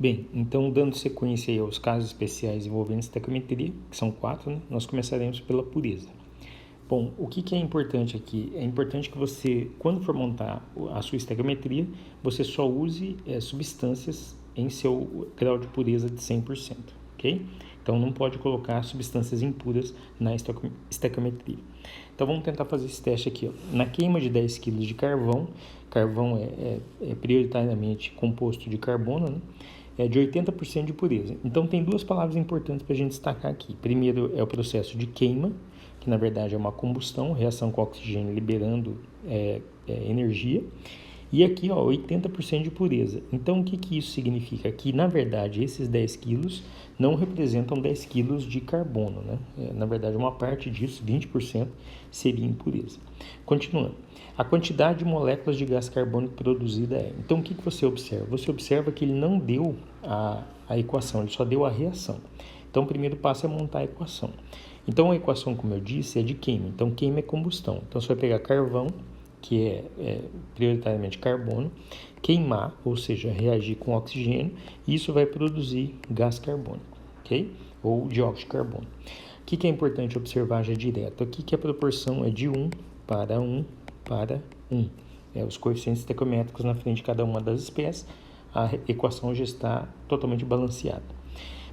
Bem, então dando sequência aí aos casos especiais envolvendo estequiometria, que são 4, né, nós começaremos pela pureza. Bom, o que é importante aqui? É importante que você, quando for montar a sua estequiometria, você só use substâncias em seu grau de pureza de 100%, ok? Então não pode colocar substâncias impuras na estequiometria. Então vamos tentar fazer esse teste aqui. Ó. Na queima de 10 kg de carvão, carvão é prioritariamente composto de carbono, né? É de 80% de pureza. Então tem duas palavras importantes para a gente destacar aqui. Primeiro é o processo de queima, que na verdade é uma combustão, reação com oxigênio liberando energia. E aqui, ó, 80% de pureza. Então, o que isso significa? Que, na verdade, esses 10 quilos não representam 10 quilos de carbono, né? Na verdade, uma parte disso, 20%, seria impureza. Continuando. A quantidade de moléculas de gás carbônico produzida é... Então, o que você observa? Você observa que ele não deu a equação, ele só deu a reação. Então, o primeiro passo é montar a equação. Então, a equação, como eu disse, é de queima. Então, queima é combustão. Então, você vai pegar carvão, que é prioritariamente carbono, queimar, ou seja, reagir com oxigênio, e isso vai produzir gás carbônico, ok? Ou dióxido de carbono. O que é importante observar já direto? Aqui que a proporção é de 1 para 1 para 1. Os coeficientes estequiométricos na frente de cada uma das espécies, a equação já está totalmente balanceada.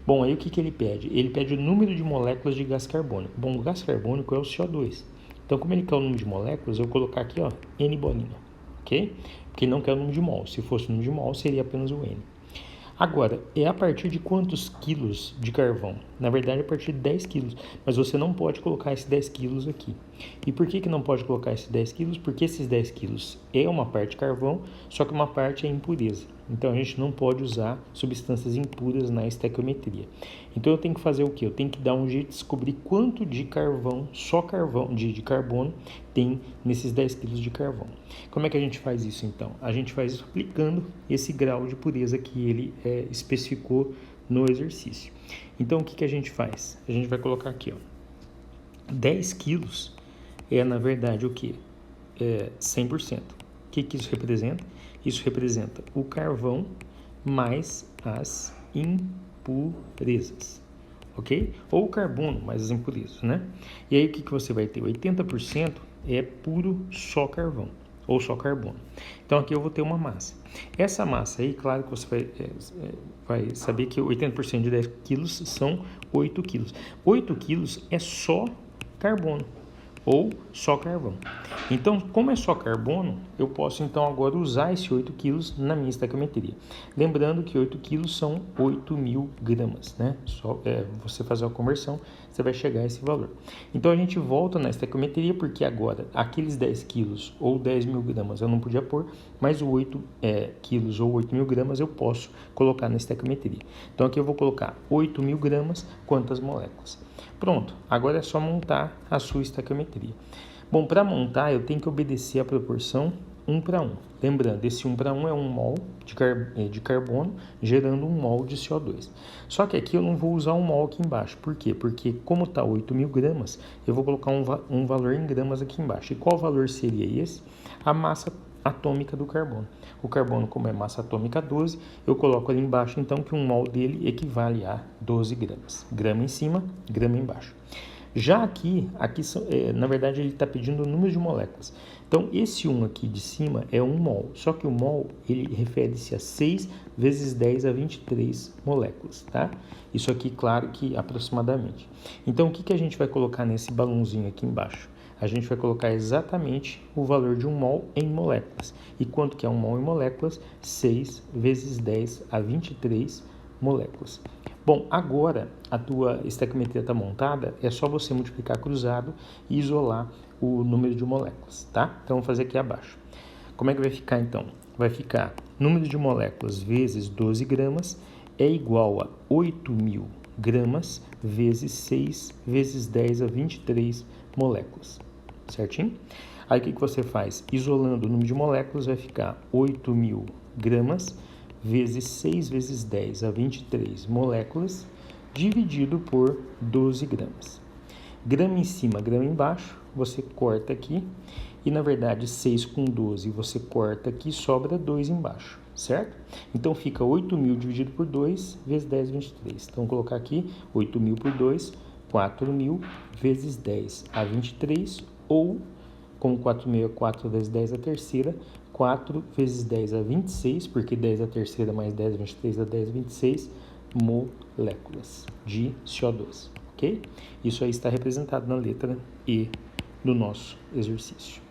Bom, aí o que ele pede? Ele pede o número de moléculas de gás carbônico. Bom, o gás carbônico é o CO2. Então, como ele quer o número de moléculas, eu vou colocar aqui, ó, N bolinha, ok? Porque ele não quer o número de mol. Se fosse o número de mol, seria apenas o N. Agora, é a partir de quantos quilos de carvão? Na verdade, é a partir de 10 quilos, mas você não pode colocar esses 10 quilos aqui. E por que não pode colocar esses 10 quilos? Porque esses 10 quilos é uma parte de carvão, só que uma parte é impureza. Então, a gente não pode usar substâncias impuras na estequiometria. Então, eu tenho que fazer o quê? Eu tenho que dar um jeito de descobrir quanto de carvão, só carvão, de carbono, tem nesses 10 quilos de carvão. Como é que a gente faz isso, então? A gente faz isso aplicando esse grau de pureza que ele especificou no exercício. Então, o que a gente faz? A gente vai colocar aqui, ó, 10 quilos na verdade, o quê? 100%. O que isso representa? Isso representa o carvão mais as impurezas, ok? Ou o carbono mais as impurezas, né? E aí, o que você vai ter? 80% é puro só carvão, ou só carbono. Então, aqui eu vou ter uma massa. Essa massa aí, claro que você vai saber que 80% de 10 quilos são 8 quilos. 8 quilos é só carbono, ou só carvão. Então, como é só carbono, eu posso então agora usar esse 8 quilos na minha estequiometria. Lembrando que 8 quilos são 8.000 gramas, né? Só você fazer a conversão, você vai chegar a esse valor. Então, a gente volta na estequiometria, porque agora aqueles 10 quilos ou 10.000 gramas eu não podia pôr, mas o 8 quilos ou 8.000 gramas eu posso colocar na estequiometria. Então, aqui eu vou colocar 8.000 gramas, quantas moléculas? Pronto, agora é só montar a sua estequiometria. Bom, para montar eu tenho que obedecer a proporção 1 para 1. Lembrando, esse 1 para 1 é 1 mol de carbono gerando 1 mol de CO2. Só que aqui eu não vou usar 1 mol aqui embaixo. Por quê? Porque como está 8.000 gramas, eu vou colocar um valor em gramas aqui embaixo. E qual valor seria esse? A massa atômica do carbono. O carbono, como é massa atômica 12, eu coloco ali embaixo, então, que 1 mol dele equivale a 12 gramas. Grama em cima, grama embaixo. Já aqui na verdade, ele está pedindo o número de moléculas. Então, esse 1 aqui de cima é 1 mol, só que o mol, ele refere-se a 6 vezes 10 a 23 moléculas, tá? Isso aqui, claro que aproximadamente. Então, o que a gente vai colocar nesse balãozinho aqui embaixo? A gente vai colocar exatamente o valor de 1 mol em moléculas. E quanto que é 1 mol em moléculas? 6 vezes 10 a 23 moléculas. Bom, agora a tua estequiometria está montada, é só você multiplicar cruzado e isolar o número de moléculas, tá? Então, vamos fazer aqui abaixo. Como é que vai ficar, então? Vai ficar número de moléculas vezes 12 gramas é igual a 8.000 gramas vezes 6 vezes 10 a 23 moléculas. Certinho? Aí o que você faz? Isolando o número de moléculas vai ficar 8.000 gramas vezes 6 vezes 10 a 23 moléculas dividido por 12 gramas. Grama em cima, grama embaixo, você corta aqui e na verdade 6 com 12 você corta aqui e sobra 2 embaixo, certo? Então fica 8.000 dividido por 2 vezes 10, 23. Então, vou colocar aqui 8.000 por 2, 4.000 vezes 10 a 23, ou, como 4.000 é 4 vezes 10 a terceira, 4 vezes 10 a 26, porque 10 a terceira mais 10 a 23 dá 10 a 26 moléculas de CO2, ok? Isso aí está representado na letra E do nosso exercício.